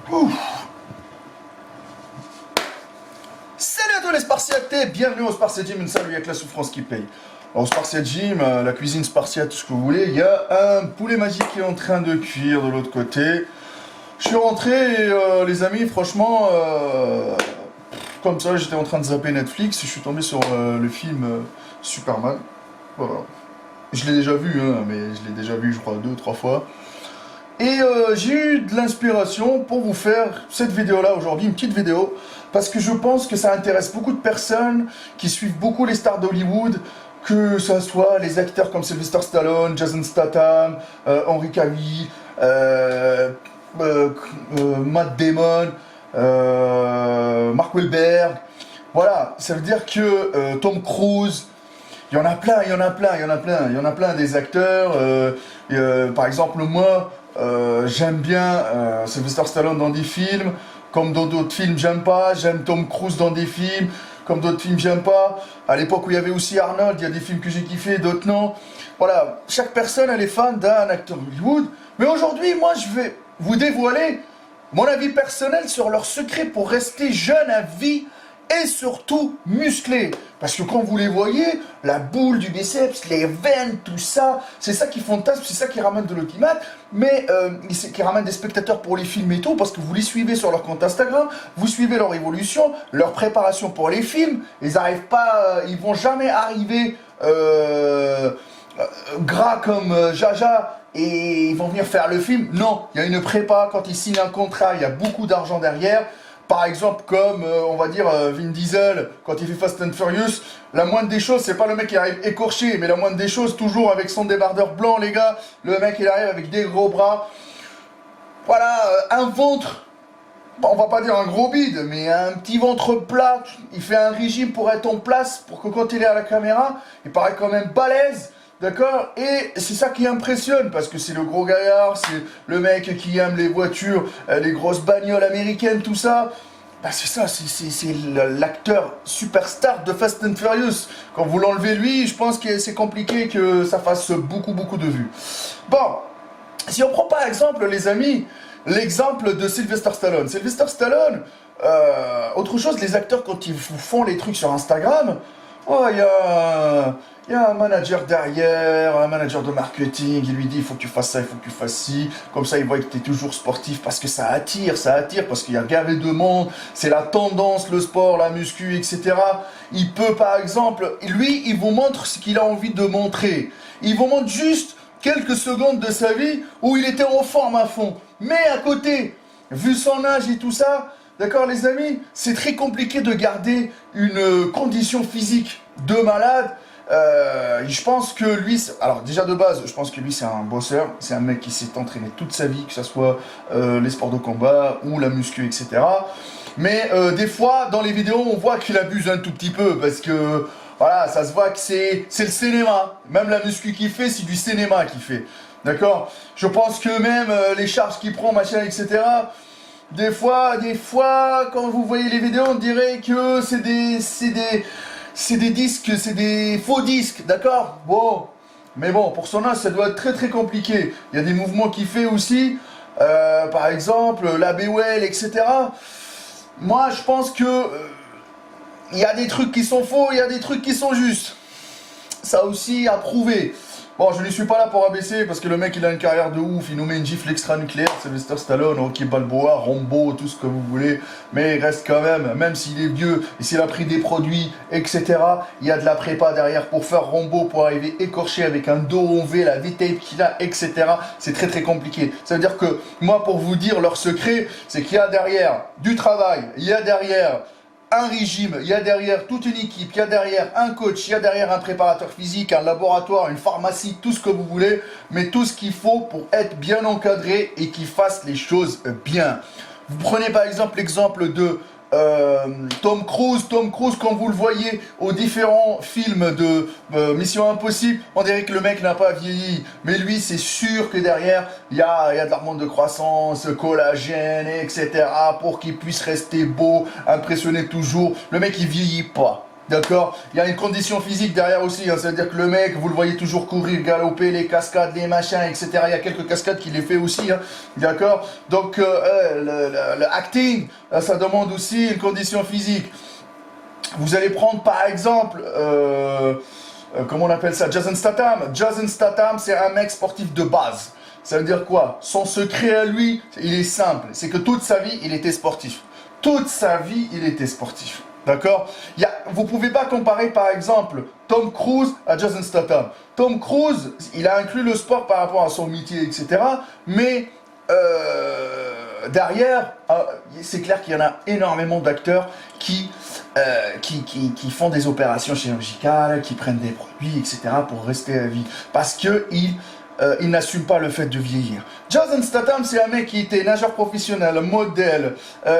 Ouf. Salut à tous les Spartiatés, bienvenue au Spartiate Gym, une salle où il y a que la souffrance qui paye. Alors, au Spartiate Gym, la cuisine spartiate, tout ce que vous voulez, il y a un poulet magique qui est en train de cuire de l'autre côté. Je suis rentré et les amis, franchement, comme ça, j'étais en train de zapper Netflix et je suis tombé sur le film Superman. Voilà. Je l'ai déjà vu, hein, mais je l'ai déjà vu, je crois, 2-3 fois. Et j'ai eu de l'inspiration pour vous faire cette vidéo-là aujourd'hui, une petite vidéo, parce que je pense que ça intéresse beaucoup de personnes qui suivent beaucoup les stars d'Hollywood, que ce soit les acteurs comme Sylvester Stallone, Jason Statham, Henry Cavill, Matt Damon, Mark Wahlberg. Voilà, ça veut dire que Tom Cruise. Il y en a plein, il y en a plein, il y en a plein, il y en a plein des acteurs. Par exemple, moi, j'aime bien Sylvester Stallone dans des films, comme dans d'autres films, j'aime pas. J'aime Tom Cruise dans des films, comme d'autres films, j'aime pas. À l'époque où il y avait aussi Arnold, il y a des films que j'ai kiffé, d'autres non. Voilà, chaque personne, elle est fan d'un acteur Hollywood. Mais aujourd'hui, moi, je vais vous dévoiler mon avis personnel sur leur secret pour rester jeune à vie et surtout musclé. Parce que quand vous les voyez, la boule du biceps, les veines, tout ça, c'est ça qui fantasme, c'est ça qui ramène de l'audimat, mais qui ramène des spectateurs pour les films et tout, parce que vous les suivez sur leur compte Instagram, vous suivez leur évolution, leur préparation pour les films, ils arrivent pas, ils vont jamais arriver gras comme Jaja, et ils vont venir faire le film. Non, il y a une prépa, quand ils signent un contrat, il y a beaucoup d'argent derrière. Par exemple, comme, on va dire, Vin Diesel, quand il fait Fast and Furious, la moindre des choses, c'est pas le mec qui arrive écorché, mais la moindre des choses, toujours avec son débardeur blanc, les gars, le mec, il arrive avec des gros bras. Voilà, un ventre, on va pas dire un gros bide, mais un petit ventre plat. Il fait un régime pour être en place, pour que quand il est à la caméra, il paraît quand même balèze. D'accord? Et c'est ça qui impressionne, parce que c'est le gros gaillard, c'est le mec qui aime les voitures, les grosses bagnoles américaines, tout ça. Bah c'est ça, c'est l'acteur superstar de Fast and Furious. Quand vous l'enlevez lui, je pense que c'est compliqué que ça fasse beaucoup de vues. Bon, si on prend par exemple, les amis, l'exemple de Sylvester Stallone. Sylvester Stallone, autre chose, les acteurs quand ils vous font les trucs sur Instagram, oh, il y a un manager derrière, un manager de marketing, il lui dit il faut que tu fasses ça, il faut que tu fasses ci. Comme ça, il voit que tu es toujours sportif parce que ça attire, parce qu'il y a gavé de monde, c'est la tendance, le sport, la muscu, etc. Il peut par exemple, lui, il vous montre ce qu'il a envie de montrer. Il vous montre juste quelques secondes de sa vie où il était en forme à fond. Mais à côté, vu son âge et tout ça, d'accord les amis, c'est très compliqué de garder une condition physique de malade. Je pense que lui, alors déjà de base, je pense que lui c'est un bosseur, c'est un mec qui s'est entraîné toute sa vie, que ce soit les sports de combat ou la muscu, etc. Mais des fois, dans les vidéos, on voit qu'il abuse un tout petit peu, parce que voilà, ça se voit que c'est le cinéma. Même la muscu qu'il fait, c'est du cinéma qu'il fait. D'accord? Je pense que même les charges qu'il prend, machin, etc. Des fois, quand vous voyez les vidéos, on dirait que c'est des disques, c'est des faux disques, d'accord? Bon, mais bon, pour son âge, ça doit être très compliqué. Il y a des mouvements qu'il fait aussi, par exemple, la BWL, etc. Moi, je pense que il y a des trucs qui sont faux, il y a des trucs qui sont justes. Ça aussi à prouver. Bon, je ne suis pas là pour abaisser parce que le mec il a une carrière de ouf, il nous met une gifle extra-nucléaire, Sylvester Stallone, Rocky Balboa, Rambo, tout ce que vous voulez, mais il reste quand même s'il est vieux et s'il a pris des produits, etc., il y a de la prépa derrière pour faire Rambo, pour arriver écorché avec un dos en V, la V-tape qu'il a, etc., c'est très compliqué. Ça veut dire que, moi pour vous dire leur secret, c'est qu'il y a derrière du travail, il y a derrière un régime, il y a derrière toute une équipe, il y a derrière un coach, il y a derrière un préparateur physique, un laboratoire, une pharmacie, tout ce que vous voulez, mais tout ce qu'il faut pour être bien encadré et qu'il fasse les choses bien. Vous prenez par exemple l'exemple de Tom Cruise, quand vous le voyez aux différents films de Mission Impossible, on dirait que le mec n'a pas vieilli. Mais lui, c'est sûr que derrière, il y a de l'hormone de croissance, collagène, etc. pour qu'il puisse rester beau, impressionner toujours. Le mec, il vieillit pas. D'accord? Il y a une condition physique derrière aussi, hein. C'est-à-dire que le mec, vous le voyez toujours courir, galoper, les cascades, les machins, etc. Il y a quelques cascades qui les fait aussi, hein. D'accord? Donc, le acting, ça demande aussi une condition physique. Vous allez prendre par exemple, comment on appelle ça, Jason Statham. Jason Statham, c'est un mec sportif de base. Ça veut dire quoi? Son secret à lui, il est simple. C'est que toute sa vie, il était sportif. Toute sa vie, il était sportif. D'accord? Vous ne pouvez pas comparer par exemple Tom Cruise à Jason Statham. Tom Cruise, il a inclus le sport par rapport à son métier, etc. Mais derrière, c'est clair qu'il y en a énormément d'acteurs qui font des opérations chirurgicales, qui prennent des produits, etc. pour rester à vie. Parce qu'ils n'assument pas le fait de vieillir. Jason Statham, c'est un mec qui était nageur professionnel, modèle,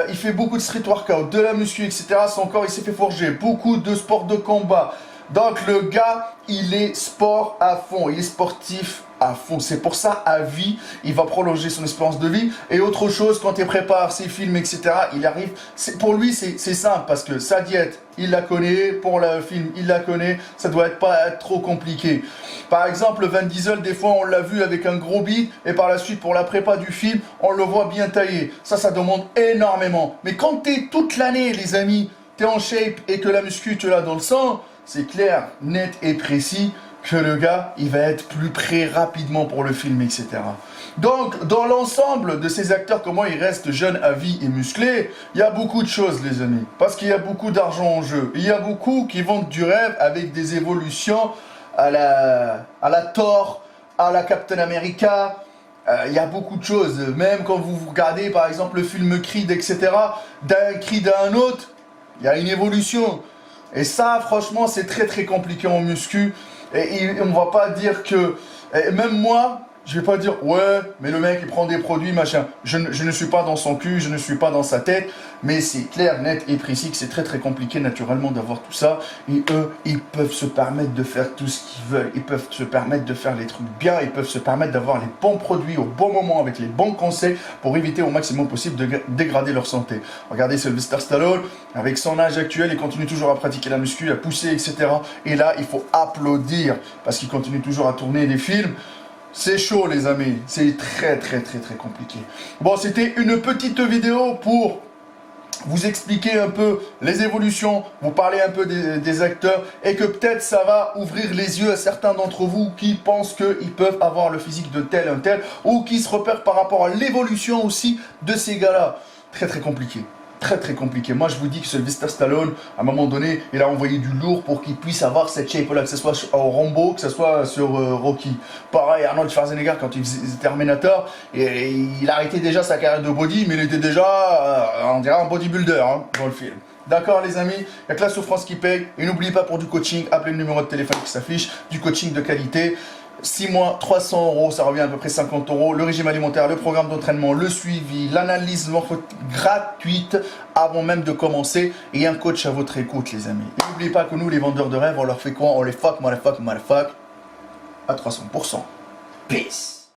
il fait beaucoup de street workout, de la muscu, etc. Son corps, il s'est fait forger, beaucoup de sports de combat. Donc le gars, il est sport à fond, il est sportif à fond. C'est pour ça, à vie, il va prolonger son espérance de vie. Et autre chose, quand il prépare ses films, etc., il arrive... Pour lui, c'est simple, parce que sa diète, il la connaît. Pour le film, il la connaît. Ça doit pas être trop compliqué. Par exemple, Vin Diesel, des fois, on l'a vu avec un gros bide. Et par la suite, pour la prépa du film, on le voit bien taillé. Ça demande énormément. Mais quand tu es toute l'année, les amis, tu es en shape et que la muscu, tu l'as dans le sang, c'est clair, net et précis que le gars, il va être plus prêt rapidement pour le film, etc. Donc, dans l'ensemble de ces acteurs, comment ils restent jeunes à vie et musclés, il y a beaucoup de choses, les amis. Parce qu'il y a beaucoup d'argent en jeu. Il y a beaucoup qui vendent du rêve avec des évolutions à la Thor, à la Captain America. Il y a beaucoup de choses. Même quand vous regardez, par exemple, le film Creed, etc., d'un Creed à un autre, il y a une évolution. Et ça, franchement, c'est très très compliqué en muscu. Et on va pas dire que... même moi, je vais pas dire, ouais, mais le mec, il prend des produits, machin. Je ne suis pas dans son cul, je ne suis pas dans sa tête. Mais c'est clair, net et précis que c'est très très compliqué naturellement d'avoir tout ça. Et eux, ils peuvent se permettre de faire tout ce qu'ils veulent. Ils peuvent se permettre de faire les trucs bien. Ils peuvent se permettre d'avoir les bons produits au bon moment avec les bons conseils pour éviter au maximum possible de dégrader leur santé. Regardez Sylvester Stallone, avec son âge actuel, il continue toujours à pratiquer la muscu, à pousser, etc. Et là, il faut applaudir parce qu'il continue toujours à tourner des films. C'est chaud, les amis. C'est très très très très compliqué. Bon, c'était une petite vidéo pour vous expliquer un peu les évolutions, vous parler un peu des acteurs et que peut-être ça va ouvrir les yeux à certains d'entre vous qui pensent qu'ils peuvent avoir le physique de tel un tel ou qui se repèrent par rapport à l'évolution aussi de ces gars-là. Très très compliqué. Très très compliqué. Moi je vous dis que Sylvester Stallone, à un moment donné, il a envoyé du lourd pour qu'il puisse avoir cette shape-là, que ce soit au Rambo, que ce soit sur Rocky. Pareil, Arnold Schwarzenegger, quand il faisait Terminator, et il arrêtait déjà sa carrière de body, mais il était déjà, on dirait un bodybuilder hein, dans le film. D'accord les amis, il n'y a que la souffrance qui paye. Et n'oubliez pas pour du coaching, appelez le numéro de téléphone qui s'affiche, du coaching de qualité. 6 mois, 300 €, ça revient à peu près 50 €. Le régime alimentaire, le programme d'entraînement, le suivi, l'analyse gratuite avant même de commencer et un coach à votre écoute, les amis. Et n'oubliez pas que nous, les vendeurs de rêves, on leur fait quoi? On les fuck, motherfuck, à 300%. Peace.